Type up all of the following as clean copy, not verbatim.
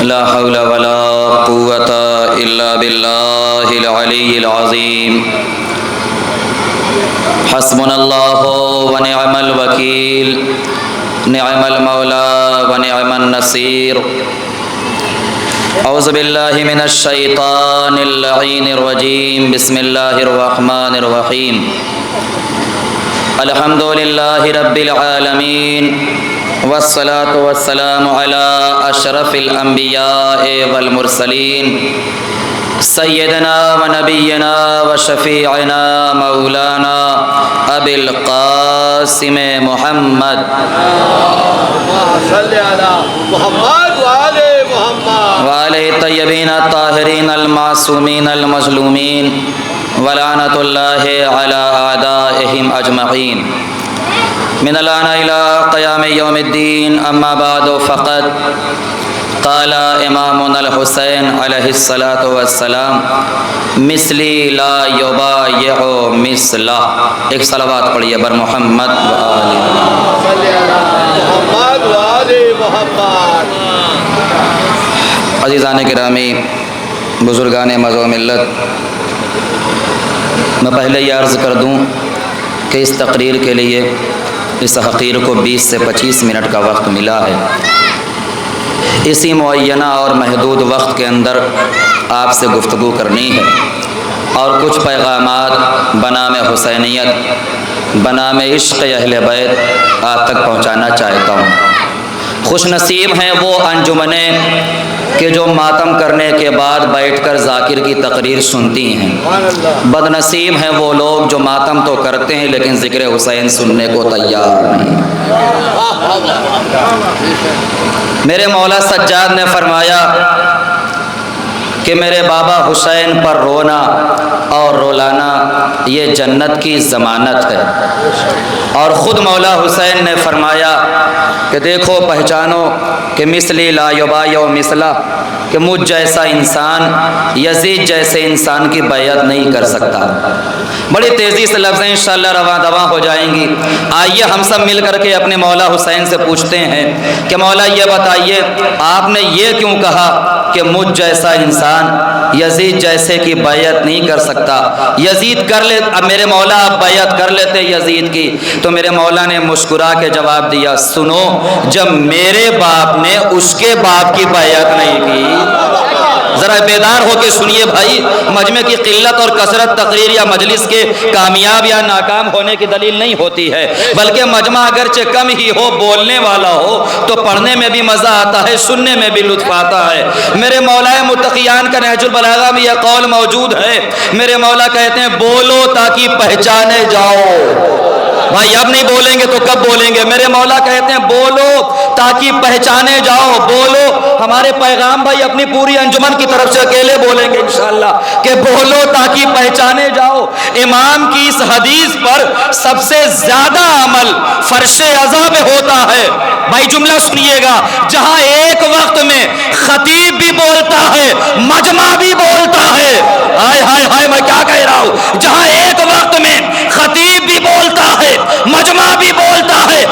لا حول ولا قوة إلا بالله العلي العظيم حسبنا الله ونعم الوكيل نعم المولى ونعم النصير اعوذ باللہ من الشیطان اللعین الرجیم بسم اللہ الرحمن الرحیم الحمد للہ رب العالمین والصلاة والسلام علی اشرف الانبیاء والمرسلین سیدنا و نبینا و شفیعنا مولانا ابی القاسم محمد صلی علی محمد وآلِ محمد وآلہ الطیبین الطاہرین المعصومین المظلومین ولعنۃ اللہ علی اعدائہم اجمعین من الآن إلى قیام یوم الدین اما بعد فقط قال امامنا الحسین علیہ الصلاۃ والسلام مثلی لا یبایع مثلہ. ایک صلوات پڑھیے بر محمد وآلہ صلی علی محمد وآلِ محمد. عزیزان گرامی، بزرگان مذہب و ملت، میں پہلے یہ عرض کر دوں کہ اس تقریر کے لیے اس حقیر کو 20 سے 25 منٹ کا وقت ملا ہے. اسی معینہ اور محدود وقت کے اندر آپ سے گفتگو کرنی ہے اور کچھ پیغامات بنام حسینیت، بنام عشق اہل بیت آپ تک پہنچانا چاہتا ہوں. خوش نصیب ہیں وہ انجمنیں کہ جو ماتم کرنے کے بعد بیٹھ کر ذاکر کی تقریر سنتی ہیں. بد نصیب ہیں وہ لوگ جو ماتم تو کرتے ہیں لیکن ذکر حسین سننے کو تیار نہیں. میرے مولا سجاد نے فرمایا کہ میرے بابا حسین پر رونا اور رولانا یہ جنت کی ضمانت ہے. اور خود مولا حسین نے فرمایا کہ دیکھو پہچانو کہ مثلی لا یبایع مثلہ، کہ مجھ جیسا انسان یزید جیسے انسان کی بیعت نہیں کر سکتا. بڑی تیزی سے لفظیں انشاءاللہ رواں دواں ہو جائیں گی. آئیے ہم سب مل کر کے اپنے مولا حسین سے پوچھتے ہیں کہ مولا یہ بتائیے آپ نے یہ کیوں کہا کہ مجھ جیسا انسان یزید جیسے کی بیعت نہیں کر سکتا؟ یزید کر لے، اب میرے مولا آپ بیعت کر لیتے یزید کی. تو میرے مولا نے مسکرا کے جواب دیا، سنو جب میرے باپ نے اس کے باپ کی بیعت نہیں کی. ذرا بیدار ہو کے سنیے بھائی، مجمع کی قلت اور کثرت تقریر یا مجلس کے کامیاب یا ناکام ہونے کی دلیل نہیں ہوتی ہے، بلکہ مجمع اگرچہ کم ہی ہو، بولنے والا ہو تو پڑھنے میں بھی مزہ آتا ہے، سننے میں بھی لطف آتا ہے. میرے مولا متقیان کا نہج البلاغہ میں یہ قول موجود ہے. میرے مولا کہتے ہیں بولو تاکہ پہچانے جاؤ. بھائی اب نہیں بولیں گے تو کب بولیں گے؟ میرے مولا کہتے ہیں بولو تاکہ پہچانے جاؤ. بولو، ہمارے پیغام بھائی اپنی پوری انجمن کی طرف سے اکیلے بولیں گے انشاءاللہ کہ بولو تاکہ پہچانے جاؤ. امام کی اس حدیث پر سب سے زیادہ عمل فرش عزا پہ ہوتا ہے. بھائی جملہ سنیے گا، جہاں ایک وقت میں خطیب بھی بولتا ہے، مجمع بھی بولتا ہے. ہائے ہائے ہائے، میں کیا کہہ رہا ہوں؟ جہاں ایک وقت میں خطیب بھی بولتا ہے، مجمع بھی بولتا ہے.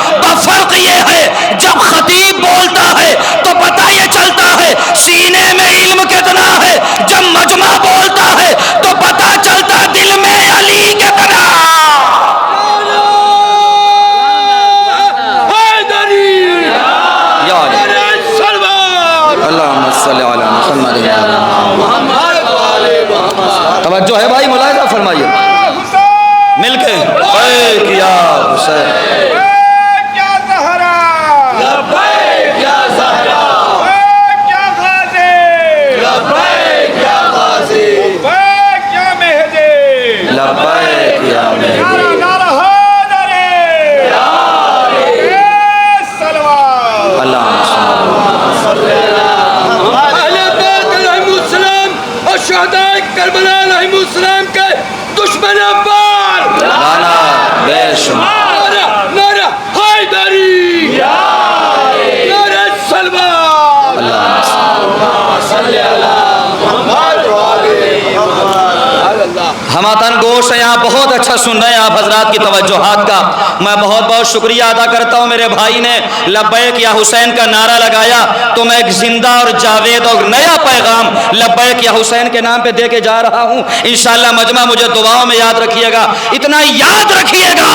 فرق یہ ہے جب خطیب بولتا ہے تو پتہ یہ چلتا ہے سینے میں علم کتنا ہے، جب مجمع بولتا ہے تو پتہ چلتا دل میں علی کتنا. اللہم صلی علی محمد. توجہ ہے بھائی، ملاحظہ فرمائیے مل کے. لبیک یا حسین، لبیک یا زہرا، لبیک یا زہرا، لبیک یا غازی، لبیک یا غازی، لبیک یا مہدی، لبیک یا مہدی. نعرہ حیدری، صلوات. اللہم صلی اہل بیت علیہم السلام اور شہداء کربلا علیہم السلام کے دشمن افغان، لانا بے شمار. نعرہ حیدری، نعرہ صلوات. اللہم صلی علی محمد وآلِ محمد. ہماتن گوش ہے یہاں بہت اچھا سن رہے ہیں آپ حضرات کی توجہات کا، میں بہت بہت شکریہ ادا کرتا ہوں۔ میرے بھائی نے لبیک یا حسین کا نعرہ لگایا تو میں ایک زندہ اور جاوید اور نیا پیغام لبیک یا حسین کے نام پہ دے کے جا رہا ہوں۔ انشاءاللہ مجمع مجھے دعاؤں میں یاد رکھیے گا، اتنا یاد رکھیے گا،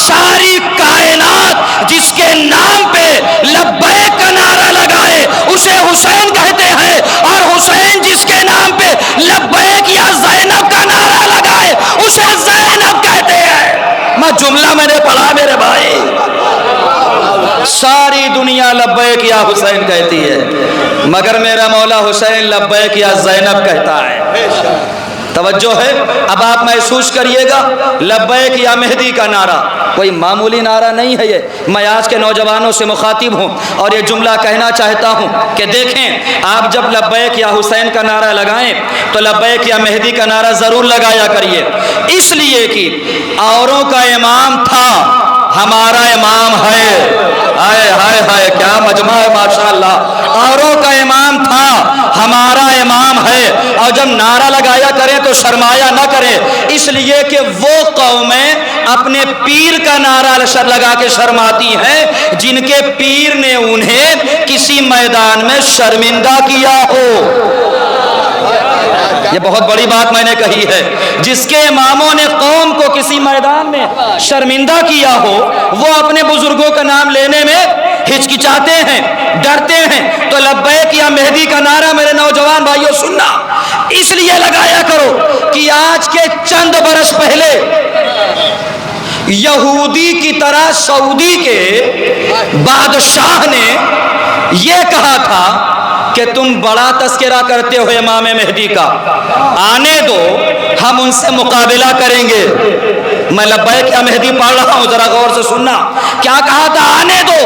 ساری کائنات جس کے نام پہ لبیک کا نعرہ لگائے اسے حسین کہتے ہیں، اور حسین جس کے نام پہ لبیک یا زینب کا نعرہ لگائے اسے زینب کہتے ہیں۔ میں جملہ میں نے پڑھا میرے بھائی، ساری دنیا لبیک یا حسین کہتی ہے مگر میرا مولا حسین لبیک یا زینب کہتا ہے۔ توجہ ہے؟ اب آپ محسوس کریے گا، لبیک یا مہدی کا نعرہ کوئی معمولی نعرہ نہیں ہے۔ یہ میں آج کے نوجوانوں سے مخاطب ہوں اور یہ جملہ کہنا چاہتا ہوں کہ دیکھیں، آپ جب لبیک یا حسین کا نعرہ لگائیں تو لبیک یا مہدی کا نعرہ ضرور لگایا کریے، اس لیے کہ اوروں کا امام تھا، ہمارا امام ہے۔ ہائے ہائے ہائے کیا مجمع ہے ماشاءاللہ، اوروں کا امام تھا، ہمارا امام ہے۔ اور جب نعرہ لگایا کریں تو شرمایا نہ کریں، اس لیے کہ وہ قومیں اپنے پیر کا نعرہ لگا کے شرماتی ہیں جن کے پیر نے انہیں کسی میدان میں شرمندہ کیا ہو۔ یہ بہت بڑی بات میں نے کہی ہے، جس کے اماموں نے قوم کو کسی میدان میں شرمندہ کیا ہو وہ اپنے بزرگوں کا نام لینے میں ہچکچاتے ہیں، ڈرتے ہیں۔ تو لبیک یا مہدی کا نعرہ میرے نوجوان بھائیوں سننا اس لیے لگایا کرو کہ آج کے چند برس پہلے یہودی کی طرح سعودی کے بادشاہ نے یہ کہا تھا کہ تم بڑا تذکرہ کرتے ہو امام مہدی کا، آنے دو ہم ان سے مقابلہ کریں گے۔ میں لبیک یا مہدی پڑھ رہا ہوں، ذرا غور سے سننا، کیا کہا تھا؟ آنے دو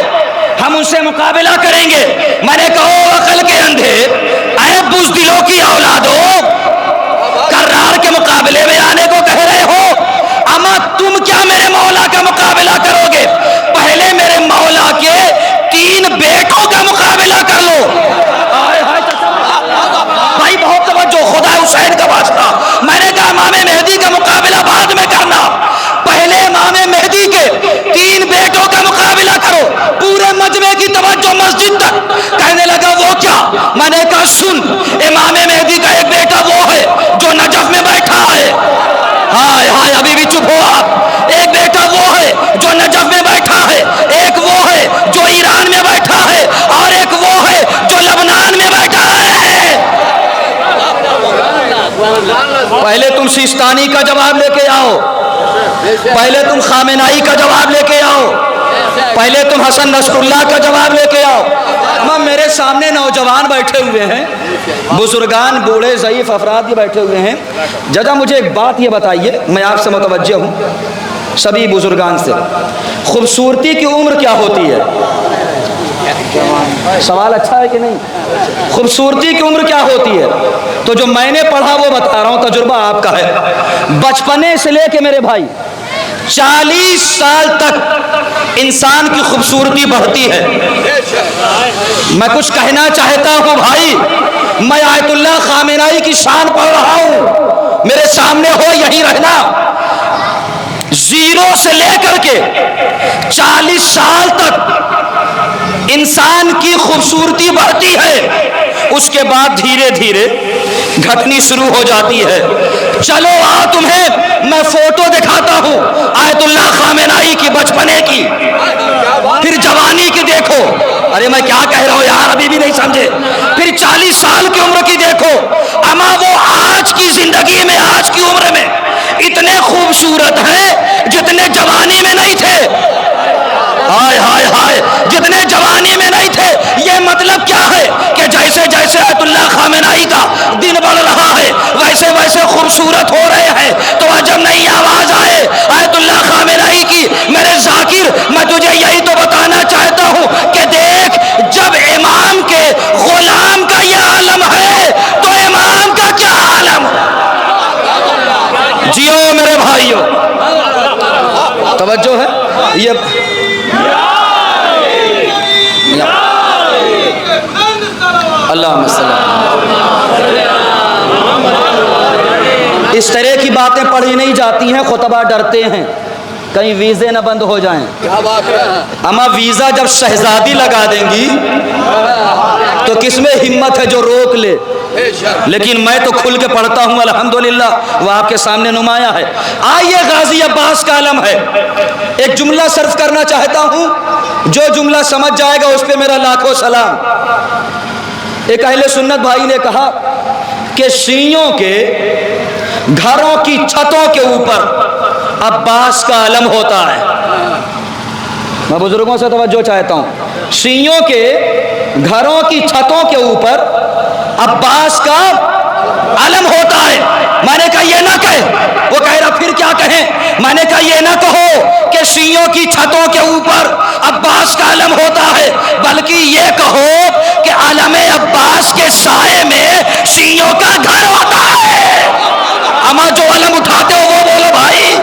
ہم ان سے مقابلہ کریں گے۔ میں نے کہو عقل کے اندھے، اے بزدلوں کی اولادو، کرار کے مقابلے میں آنے کو کہہ رہے ہو؟ اما تم کیا میرے مولا کا مقابلہ کرو گے؟ پہلے میرے مولا کے 3 بیٹوں کا مقابلہ کر لو۔ بھائی بہت توجہ، خدا حسین کا واسطہ، میں نے کہا امام مہدی کا مقابلہ بعد میں کرنا، پہلے امام مہدی کے 3 بیٹوں کا مقابلہ کرو۔ پورے مجمع کی توجہ مسجد تک، کہنے لگا وہ کیا؟ میں نے کہا سن، امام مہدی کا ایک بیٹا وہ ہے جو نجف میں بیٹھا ہے۔ ہائے ہائے ابھی بھی چپ ہو آپ۔ ایک بیٹا وہ ہے جو نجف میں بیٹھا ہے، ایک وہ ہے جو ایران میں بیٹھا ہے، اور ایک وہ ہے جو لبنان میں بیٹھا ہے۔ پہلے تم سیستانی کا جواب لے کے آؤ، پہلے تم خامنائی کا جواب لے کے آؤ، پہلے تم حسن نصر اللہ کا جواب لے کے آؤ۔ اما میرے سامنے نوجوان بیٹھے ہوئے ہیں، بزرگان، بوڑھے، ضعیف افراد یہ بیٹھے ہوئے ہیں۔ جدا مجھے ایک بات یہ بتائیے، میں آپ سے متوجہ ہوں، سبھی بزرگان سے، خوبصورتی کی عمر کیا ہوتی ہے؟ سوال اچھا ہے کہ نہیں؟ خوبصورتی کی عمر کیا ہوتی ہے؟ تو جو میں نے پڑھا وہ بتا رہا ہوں، تجربہ آپ کا ہے۔ بچپنے سے لے کے میرے بھائی 40 سال تک انسان کی خوبصورتی بڑھتی ہے۔ میں کچھ کہنا چاہتا ہوں بھائی، میں آیت اللہ خامنائی کی شان پڑھ رہا ہوں، میرے سامنے ہو یہی رہنا۔ 0 سے لے کر کے 40 سال تک انسان کی خوبصورتی بڑھتی ہے، اس کے بعد دھیرے دھیرے گھٹنی شروع ہو جاتی ہے۔ چلو تمہیں میں فوٹو دکھاتا ہوں آیت اللہ خامنائی کی بچپنے کی، پھر جوانی کی دیکھو۔ ارے میں کیا کہہ رہا ہوں یار، ابھی بھی نہیں سمجھے؟ پھر 40 سال کی عمر کی دیکھو۔ اما وہ آج کی زندگی میں، آج کی عمر میں اتنے خوبصورت ہیں جتنے جوانی میں نہیں تھے۔ ہائے ہائے ہائے، جتنے جوانی میں نہیں تھے۔ یہ مطلب کیا ہے کہ جیسے جیسے آیت اللہ خامنائی کا دن بڑھ رہا ہے ویسے ویسے خوبصورت ہو رہے ہیں۔ تو عجب نہیں آواز آئے آیت اللہ خامنائی کی، میرے ذاکر میں تجھے یہی تو بتانا چاہتا ہوں کہ دیکھ، جب امام کے غلام کا یہ عالم ہے تو امام کا کیا عالم؟ جیو میرے بھائیو، توجہ ہے؟ یہ اللہم صلی اللہ، اس طرح کی باتیں پڑھی نہیں جاتی ہیں، خطبہ ڈرتے ہیں کہیں ویزے نہ بند ہو جائیں۔ کیا بات ہے؟ اما ویزا جب شہزادی لگا دیں گی تو کس میں ہمت ہے جو روک لے؟ بے شک۔ لیکن میں تو کھل کے پڑھتا ہوں الحمدللہ، وہ آپ کے سامنے نمایاں ہے۔ آئیے غازی عباس کا علم ہے، ایک جملہ صرف کرنا چاہتا ہوں، جو جملہ سمجھ جائے گا اس پہ میرا لاکھوں سلام۔ ایک اہل سنت بھائی نے کہا کہ شیعوں کے گھروں کی چھتوں کے اوپر عباس کا علم ہوتا ہے۔ میں بزرگوں سے توجہ چاہتا ہوں، شیعوں کے گھروں کی چھتوں کے اوپر عباس کا علم ہوتا ہے۔ میں نے کہا یہ نہ کہے، وہ کہہ رہا پھر کیا کہیں؟ میں نے کہا یہ نہ کہو کہ شیعوں کی چھتوں کے اوپر عباس کا علم ہوتا ہے، بلکہ یہ کہو کہ علم عباس کے سائے میں شیعوں کا گھر ہوتا ہے۔ اما جو علم اٹھاتے ہو وہ بولو بھائی۔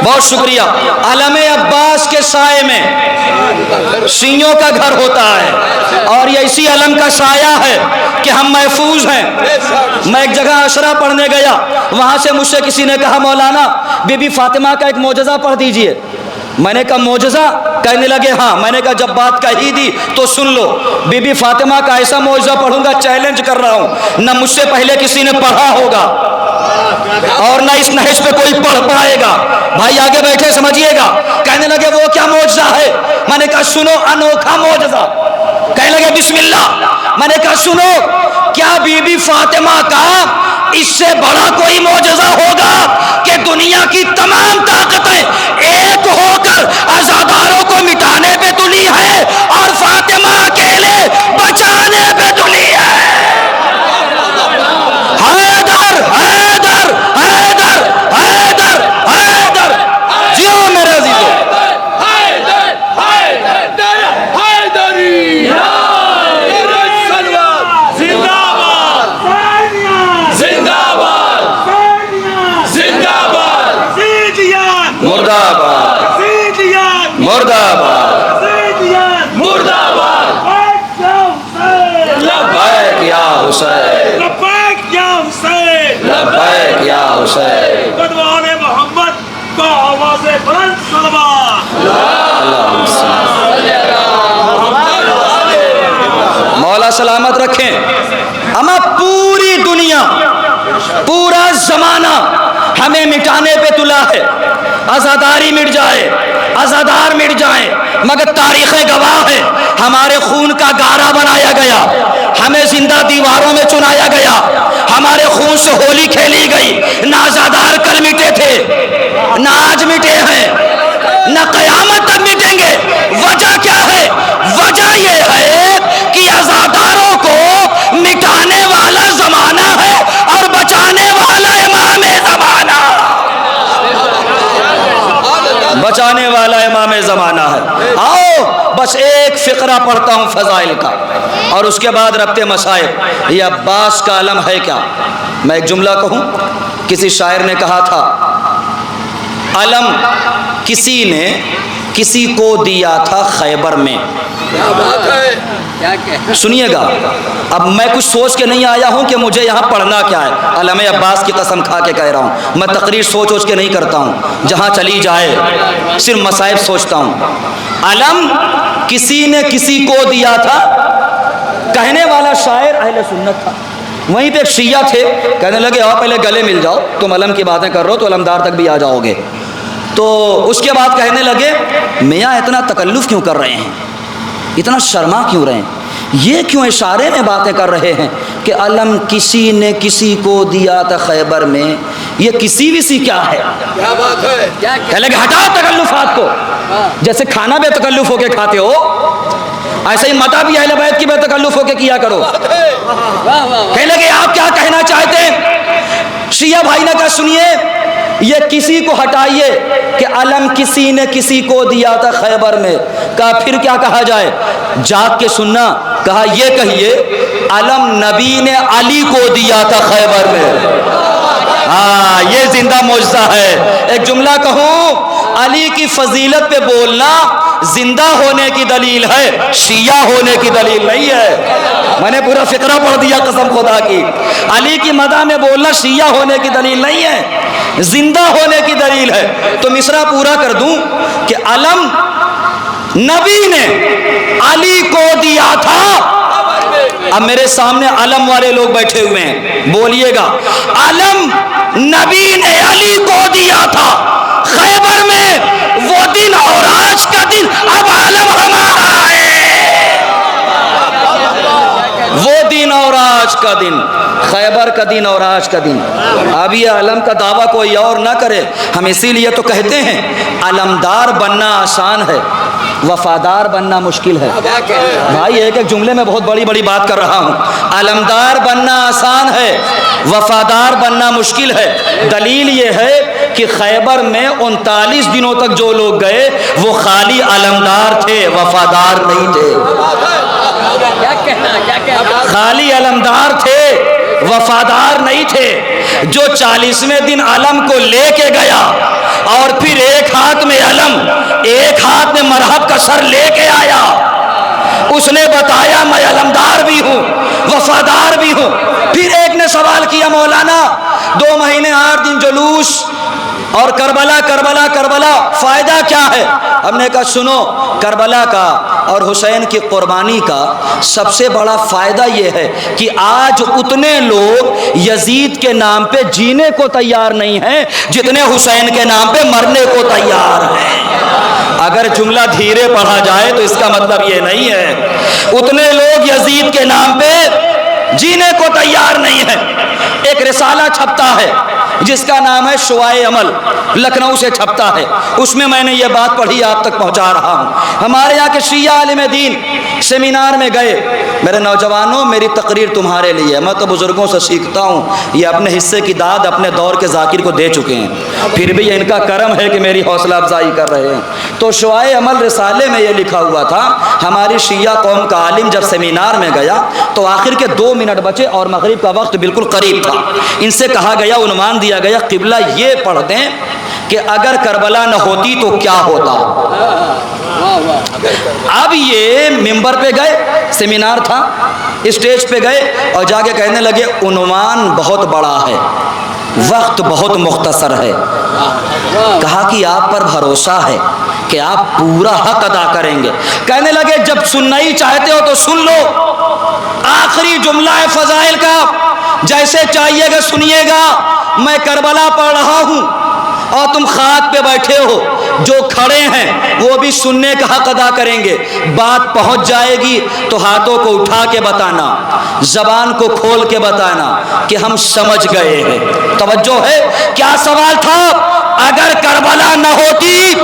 بہت شکریہ۔ علم عباس کے سائے میں شیعوں کا گھر ہوتا ہے، اور یہ اسی علم کا سایہ ہے کہ ہم محفوظ ہیں۔ میں ایک جگہ عشرہ پڑھنے گیا، وہاں سے مجھ سے کسی نے کہا مولانا بی بی فاطمہ کا ایک معجزہ پڑھ دیجئے۔ میں نے کہا معجزہ؟ کہنے لگے ہاں۔ میں نے کہا جب بات کہی دی تو سن لو، بی بی فاطمہ کا ایسا معجزہ پڑھوں گا، چیلنج کر رہا ہوں، نہ مجھ سے پہلے کسی نے پڑھا ہوگا اور نہ اس نہج پہ کوئی پڑھ پائے گا۔ بھائی آگے بیٹھے سمجھیے گا۔ کہنے لگے وہ کیا معجزہ ہے؟ میں نے کہا سنو، انوکھا معجزہ۔ کہنے لگے بسم اللہ۔ میں نے کہا سنو، کیا بی بی فاطمہ کا اس سے بڑا کوئی معجزہ ہوگا کہ دنیا کی تمام طاقتیں ایک ہو کر عزاداروں کو مٹانے پہ تلی ہے اور فاطمہ اکیلے بچانے پہ تلی ہے؟ حیدر حیدر حیدر حیدر حیدر، جیو میرے عزیزو۔ حیدر حیدر حیدری زندہ باد زندہ باد زندہ باد مردہ آباد مردہ آباد مردہ باد۔ لبیک یا حسین، لبیک یا حسین، لبیک یا حسین۔ بدوان محمد کو آواز بلند صلوات۔ مولا سلامت رکھیں۔ اما پوری دنیا، پورا زمانہ ہمیں مٹانے پہ تلا ہے، عزاداری مٹ جائے، عزادار مٹ جائیں، مگر تاریخ گواہ ہے ہمارے خون کا گارا بنایا گیا، ہمیں زندہ دیواروں میں چنایا گیا، ہمارے خون سے ہولی کھیلی گئی۔ نہ عزادار کل مٹے تھے، نہ آج مٹے ہیں، نہ قیامت تک مٹیں گے۔ وجہ کیا ہے؟ وجہ یہ ہے کہ عزاداروں کو مٹانے والا زمانہ ہے اور بچانے والا امام زمانہ، بچانے والا امام زمانہ ہے۔ آؤ بس ایک فقرہ پڑھتا ہوں فضائل کا اور اس کے بعد ربط مسائل۔ یہ عباس کا علم ہے کیا؟ میں ایک جملہ کہوں، کسی شاعر نے کہا تھا علم کسی نے کسی کو دیا تھا خیبر میں۔ کیا بات ہے؟ سنیے گا، اب میں کچھ سوچ کے نہیں آیا ہوں کہ مجھے یہاں پڑھنا کیا ہے، علم عباس کی قسم کھا کے کہہ رہا ہوں، میں تقریر سوچ کے نہیں کرتا ہوں، جہاں چلی جائے صرف مصائب سوچتا ہوں۔ علم کسی نے کسی کو دیا تھا، کہنے والا شاعر اہل سنت تھا، وہیں پہ ایک شیعہ تھے، کہنے لگے آؤ پہلے گلے مل جاؤ، تم علم کی باتیں کر رہو تو علمدار تک بھی آ جاؤ گے۔ تو اس کے بعد کہنے لگے میاں اتنا تکلف کیوں کر رہے ہیں، اتنا شرما کیوں رہے ہیں، یہ کیوں اشارے میں باتیں کر رہے ہیں کہ علم کسی نے کسی کو دیا تھا خیبر میں، یہ کسی وسی کیا ہے؟ کیا بات ہے؟ کہنے لگے ہٹاؤ تکلفات کو، جیسے کھانا بے تکلف ہو کے کھاتے ہو ایسے ہی متا بھی اہل بیت کی بے تکلف ہو کے کیا کرو۔ کہنے لگے آپ کیا کہنا چاہتے ہیں؟ شیعہ بھائی نے کہا سنیے، یہ کسی کو ہٹائیے کہ علم کسی نے کسی کو دیا تھا خیبر میں، کہا پھر کیا کہا جائے؟ جاگ کے سننا، کہا یہ کہیے علم نبی نے علی کو دیا تھا خیبر میں۔ ہاں یہ زندہ معجزہ ہے۔ ایک جملہ کہوں، علی کی فضیلت پہ بولنا زندہ ہونے کی دلیل ہے، شیعہ ہونے کی دلیل نہیں ہے۔ میں نے پورا فقرہ پڑھ دیا قسم خدا کی۔ علی کی مدح میں بولنا شیعہ ہونے کی دلیل نہیں ہے، زندہ ہونے کی دلیل ہے۔ تو مصرع پورا کر دوں کہ علم نبی نے علی کو دیا تھا۔ اب میرے سامنے علم والے لوگ بیٹھے ہوئے ہیں، بولیے گا، علم نبی نے علی کو دیا تھا خیبر میں، وہ دن اور آج کا دن اب علم ہمارا ہے۔ وہ دن اور آج کا دن، خیبر کا دن اور آج کا دن۔ اب یہ علم کا دعویٰ کوئی اور نہ کرے، ہم اسی لیے تو کہتے ہیں علمدار بننا آسان ہے، وفادار بننا مشکل ہے۔ بھائی ایک ایک جملے میں بہت بڑی بڑی بات کر رہا ہوں۔ علمدار بننا آسان ہے، وفادار بننا مشکل ہے۔ دلیل یہ ہے کہ خیبر میں 39 دنوں تک جو لوگ گئے وہ خالی علمدار تھے، وفادار نہیں تھے۔ خالی علمدار تھے، وفادار نہیں تھے۔ جو 40ویں دن علم کو لے کے گیا اور پھر ایک ہاتھ میں علم ایک ہاتھ میں مرہب کا سر لے کے آیا، اس نے بتایا میں علمدار بھی ہوں، وفادار بھی ہوں۔ پھر ایک نے سوال کیا، مولانا 2 مہینے 8 دن جلوس اور کربلا کربلا کربلا، فائدہ کیا ہے؟ ہم نے کہا سنو، کربلا کا اور حسین کی قربانی کا سب سے بڑا فائدہ یہ ہے کہ آج اتنے لوگ یزید کے نام پہ جینے کو تیار نہیں ہیں جتنے حسین کے نام پہ مرنے کو تیار ہیں۔ اگر جملہ دھیرے پڑھا جائے تو اس کا مطلب یہ نہیں ہے اتنے لوگ یزید کے نام پہ جینے کو تیار نہیں ہیں۔ ایک رسالہ چھپتا ہے جس کا نام ہے شعائع عمل، لکھنؤ سے چھپتا ہے، اس میں میں نے یہ بات پڑھی آپ تک پہنچا رہا ہوں۔ ہمارے یہاں کے شیعہ عالم دین سیمینار میں گئے، میرے نوجوانوں میری تقریر تمہارے لیے، میں تو بزرگوں سے سیکھتا ہوں، یہ اپنے حصے کی داد اپنے دور کے ذاکر کو دے چکے ہیں، پھر بھی ان کا کرم ہے کہ میری حوصلہ افزائی کر رہے ہیں۔ تو شعائع عمل رسالے میں یہ لکھا ہوا تھا، ہماری شیعہ قوم کا عالم جب سیمینار میں گیا تو آخر کے 2 منٹ بچے اور مغرب کا وقت بالکل قریب تھا، ان سے کہا گیا، عنوان دیا گیا، قبلہ یہ پڑھ دیں کہ اگر کربلا نہ ہوتی تو کیا ہوتا۔ اب یہ ممبر پہ گئے، سیمینار تھا، اسٹیج پہ گئے اور جا کے کہنے لگے عنوان بہت بڑا ہے، وقت بہت مختصر ہے، کہا کہ آپ پر بھروسہ ہے کہ آپ پورا حق ادا کریں گے۔ کہنے لگے جب سننا ہی چاہتے ہو تو سن لو، آخری جملہ ہے فضائل کا، جیسے چاہیے گا سنیے گا۔ میں کربلا پڑھ رہا ہوں اور تم خاک پہ بیٹھے ہو، جو کھڑے ہیں وہ بھی سننے کا حق ادا کریں گے۔ بات پہنچ جائے گی تو ہاتھوں کو اٹھا کے بتانا، زبان کو کھول کے بتانا کہ ہم سمجھ گئے ہیں۔ توجہ ہے، کیا سوال تھا؟ اگر کربلا نہ ہوتی،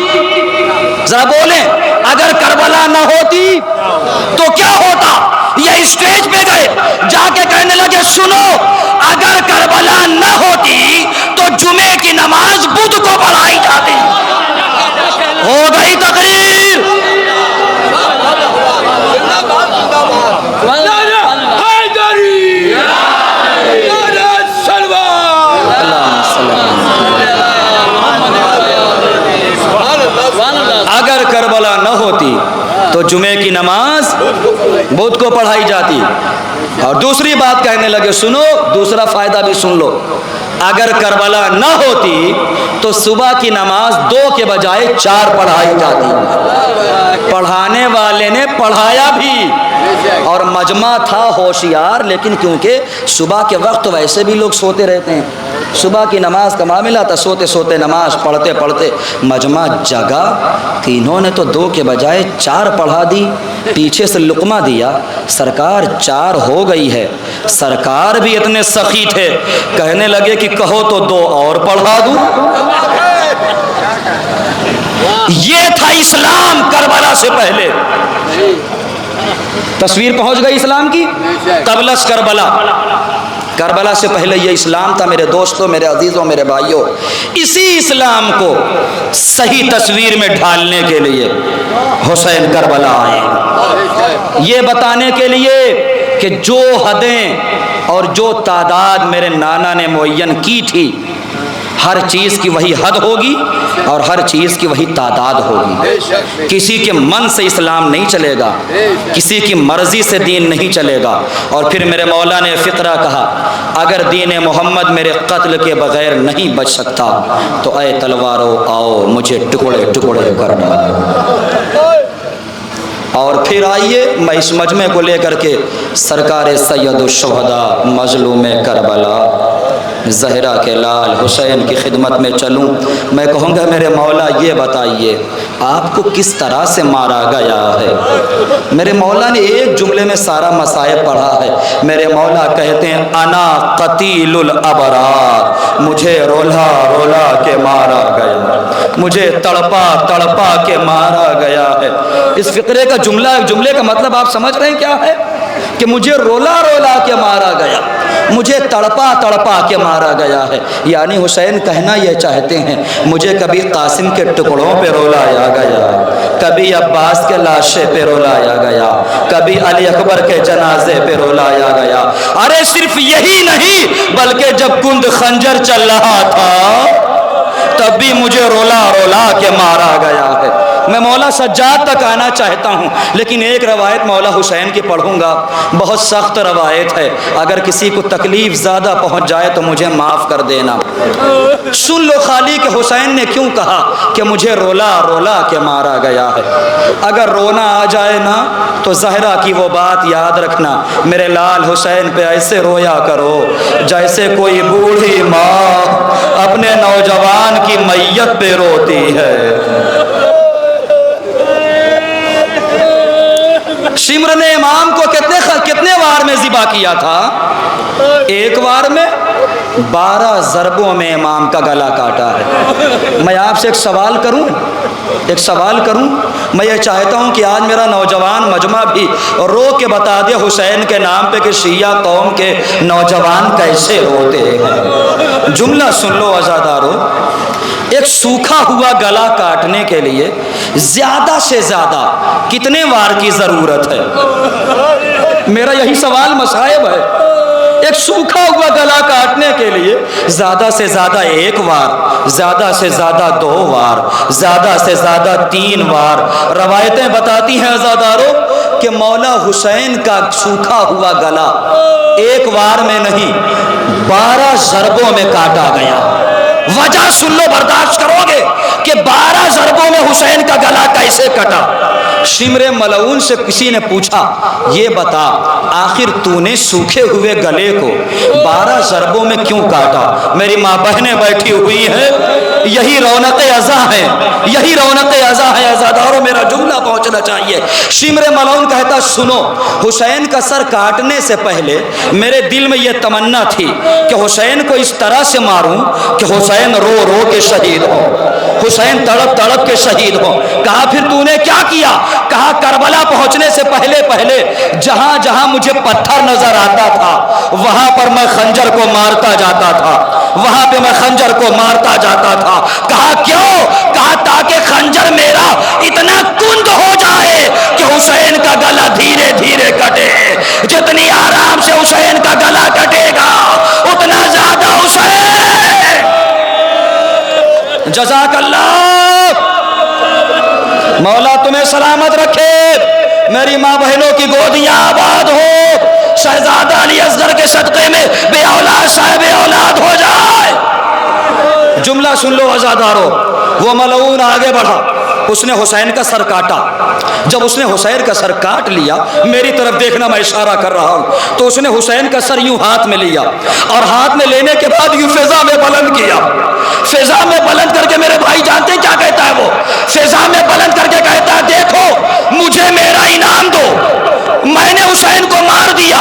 ذرا بولیں، اگر کربلا نہ ہوتی تو کیا ہوتا؟ یہ اسٹیج پہ گئے، جا کے کہنے لگے سنو، اگر کربلا نہ ہوتی تو جمعے کی نماز بدھ کو پڑھائی جاتی۔ ہو گئی تقریر۔ اگر کربلا نہ ہوتی تو جمعے کی نماز بدھ کو پڑھائی جاتی۔ اور دوسری بات کہنے لگے سنو، دوسرا فائدہ بھی سن لو، اگر کربلا نہ ہوتی تو صبح کی نماز 2 کے بجائے 4 پڑھائی جاتی۔ پڑھانے والے نے پڑھایا بھی اور مجمع تھا ہوشیار، لیکن کیونکہ صبح کے وقت ویسے بھی لوگ سوتے رہتے ہیں، صبح کی نماز کا معاملہ تھا، سوتے سوتے نماز پڑھتے پڑھتے مجمع جگا کہ انہوں نے تو 2 کے بجائے 4 پڑھا دی۔ پیچھے سے لقمہ دیا، سرکار 4 ہو گئی ہے۔ سرکار بھی اتنے سخی تھے، کہنے لگے کہ کہو تو 2 اور پڑھا دوں۔ یہ تھا اسلام کربلا سے پہلے۔ تصویر پہنچ گئی اسلام کی؟ قبلس کربلا، کربلا سے پہلے یہ اسلام تھا میرے دوستوں، میرے عزیزوں، میرے بھائیوں۔ اسی اسلام کو صحیح تصویر میں ڈھالنے کے لیے حسین کربلا آئے، یہ بتانے کے لیے کہ جو حدیں اور جو تعداد میرے نانا نے معین کی تھی ہر چیز کی وہی حد ہوگی اور ہر چیز کی وہی تعداد ہوگی. کسی کے من سے اسلام نہیں چلے گا, کسی کی مرضی سے دین نہیں چلے گا. اور پھر میرے مولا نے فقرہ کہا, اگر دین محمد میرے قتل کے بغیر نہیں بچ سکتا تو اے تلوارو آؤ مجھے ٹکڑے ٹکڑے کر ڈالو. اور پھر آئیے میں اس مجمع کو لے کر کے سرکار سید الشہداء مظلوم کربلا زہرا کے لال حسین کی خدمت میں چلوں. میں کہوں گا میرے مولا یہ بتائیے آپ کو کس طرح سے مارا گیا ہے. میرے مولا نے ایک جملے میں سارا مصائب پڑھا ہے. میرے مولا کہتے ہیں انا قتیل الابرار, مجھے رولا رولا کے مارا گیا, مجھے تڑپا تڑپا کے مارا گیا ہے. اس فقرے کا جملے کا مطلب آپ سمجھ رہے ہیں کیا ہے کہ مجھے رولا رولا کے مارا گیا, مجھے تڑپا تڑپا کے مارا گیا ہے. یعنی حسین کہنا یہ چاہتے ہیں مجھے کبھی قاسم کے ٹکڑوں پہ رولایا گیا, کبھی عباس کے لاشے پہ رولایا گیا, کبھی علی اکبر کے جنازے پہ رولایا گیا. ارے صرف یہی نہیں بلکہ جب کند خنجر چل رہا تھا تب بھی مجھے رولا رولا کے مارا گیا ہے. میں مولا سجاد تک آنا چاہتا ہوں لیکن ایک روایت مولا حسین کی پڑھوں گا, بہت سخت روایت ہے. اگر کسی کو تکلیف زیادہ پہنچ جائے تو مجھے معاف کر دینا. سن لو خالی کہ حسین نے کیوں کہا کہ مجھے رولا رولا کے مارا گیا ہے. اگر رونا آ جائے نا تو زہرا کی وہ بات یاد رکھنا, میرے لال حسین پہ ایسے رویا کرو جیسے کوئی بوڑھی ماں اپنے نوجوان کی میت پہ روتی ہے. شمر نے امام کو کتنے وار میں ذبح کیا تھا؟ ایک وار میں 12 ضربوں میں امام کا گلا کاٹا ہے. میں آپ سے ایک سوال کروں, میں یہ چاہتا ہوں کہ آج میرا نوجوان مجمع بھی رو کے بتا دے حسین کے نام پہ کہ شیعہ قوم کے نوجوان کیسے روتے ہیں. جملہ سن لو عزادارو, ایک سوکھا ہوا گلا کاٹنے کے لیے زیادہ سے زیادہ کتنے وار کی ضرورت ہے؟ میرا یہی سوال مصائب ہے. ایک سوکھا ہوا گلا کاٹنے کے لیے زیادہ سے زیادہ 1 وار, زیادہ سے زیادہ 2 وار, زیادہ سے زیادہ 3 وار. روایتیں بتاتی ہیں عزادارو کہ مولا حسین کا سوکھا ہوا گلا 1 وار میں نہیں 12 ضربوں میں کاٹا گیا. وجہ سن لو, برداشت کرو گے کہ 12 ضربوں میں حسین کا گلا کیسے کٹا. شمر ملعون سے کسی نے پوچھا یہ بتا آخر تو نے سوکھے ہوئے گلے کو 12 ضربوں میں کیوں کاٹا. میری ماں بہنیں بیٹھی ہوئی ہیں, یہی رونق ازاں ہے, یہی رونق ازاں ہے. عزادارو میرا جملہ پہنچنا چاہیے. شمر ملعون کہتا سنو, حسین کا سر کاٹنے سے پہلے میرے دل میں یہ تمنا تھی کہ حسین کو اس طرح سے ماروں کہ حسین رو رو کے شہید ہو, حسین تڑپ تڑپ کے شہید ہو. کہا پھر تو نے کیا کیا؟ کہا کربلا پہنچنے سے پہلے جہاں جہاں مجھے پتھر نظر آتا تھا وہاں پر میں خنجر کو مارتا جاتا تھا, وہاں پہ میں خنجر کو مارتا جاتا تھا. کہا کیوں؟ کہا تاکہ خنجر میرا اتنا کند ہو جائے کہ حسین کا گلا دھیرے دھیرے کٹے. جتنی آرام سے حسین کا گلا کٹے گا اتنا زیادہ حسین. جزاک اللہ, مولا تمہیں سلامت رکھے, میری ماں بہنوں کی گودیاں آباد ہو, شہزادہ علی اصغر کے صدقے میں بے اولاد صاحب اولاد ہو جائے. جملہ سن لو عزادارو, وہ ملعون آگے بڑھا, اس نے حسین کا سر کاٹا. جب اس نے حسین کا سر کاٹ لیا, میری طرف دیکھنا میں اشارہ کر رہا ہوں, تو اس نے حسین کا سر یوں ہاتھ میں لیا اور ہاتھ میں لینے کے بعد یوں فضا میں بلند کیا. فضا میں بلند کر کے میرے بھائی جانتے ہیں کیا کہتا ہے وہ؟ فضا میں بلند کر کے کہتا ہے دیکھو مجھے میرا انعام دو, میں نے حسین کو مار دیا.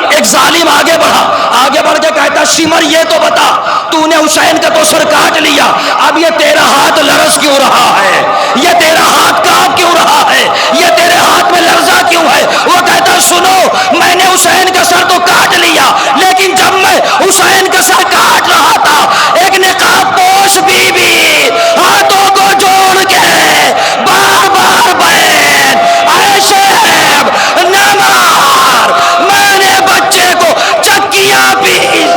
ایک ظالم آگے بڑھا, آگے بڑھ کے کہتا شمر یہ تو بتا تو نے حسین کا تو سر کاٹ لیا, اب یہ تیرا ہاتھ لرز کیوں رہا ہے, یہ تیرا ہاتھ کانپ کیوں رہا ہے, یہ تیرے ہاتھ میں لرزہ کیوں ہے؟ وہ کہتا سنو میں نے حسین کا سر تو کاٹ لیا لیکن جب میں حسین کا سر کاٹ رہا تھا ایک نقاب پوش بی بی ہاتھوں کو جوڑ کے بار بار بہن اے شیب نہ مار, میں نے بچے کو چکیاں پیس.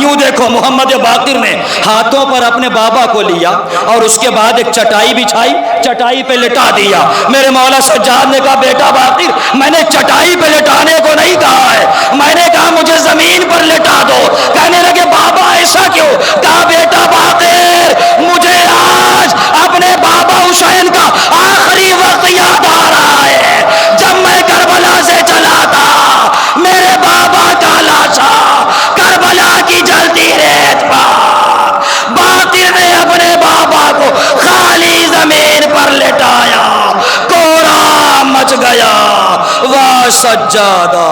یوں دیکھو محمد باقر نے ہاتھوں پر اپنے بابا کو لیا اور اس کے بعد ایک چٹائی بچھائی, چٹائی پہ لٹا دیا. میرے مولا سجاد نے کہا بیٹا باقر میں نے چٹائی پہ لٹانے کو نہیں کہا ہے, میں نے کہا مجھے زمین پر لٹا دو. کہنے لگے بابا ایسا کیوں؟ کہا بیٹا باقر مجھے آج اپنے بابا حسین کا آخری وقت یاد آ رہا ہے. جب میں کربلا سے چلا تھا میرے بابا کا لاشا کربلا کی جلتی ریت پر باقر نے اپنے بابا کو خالی زمین پر لٹایا, کوڑا مچ گیا. واہ سجادہ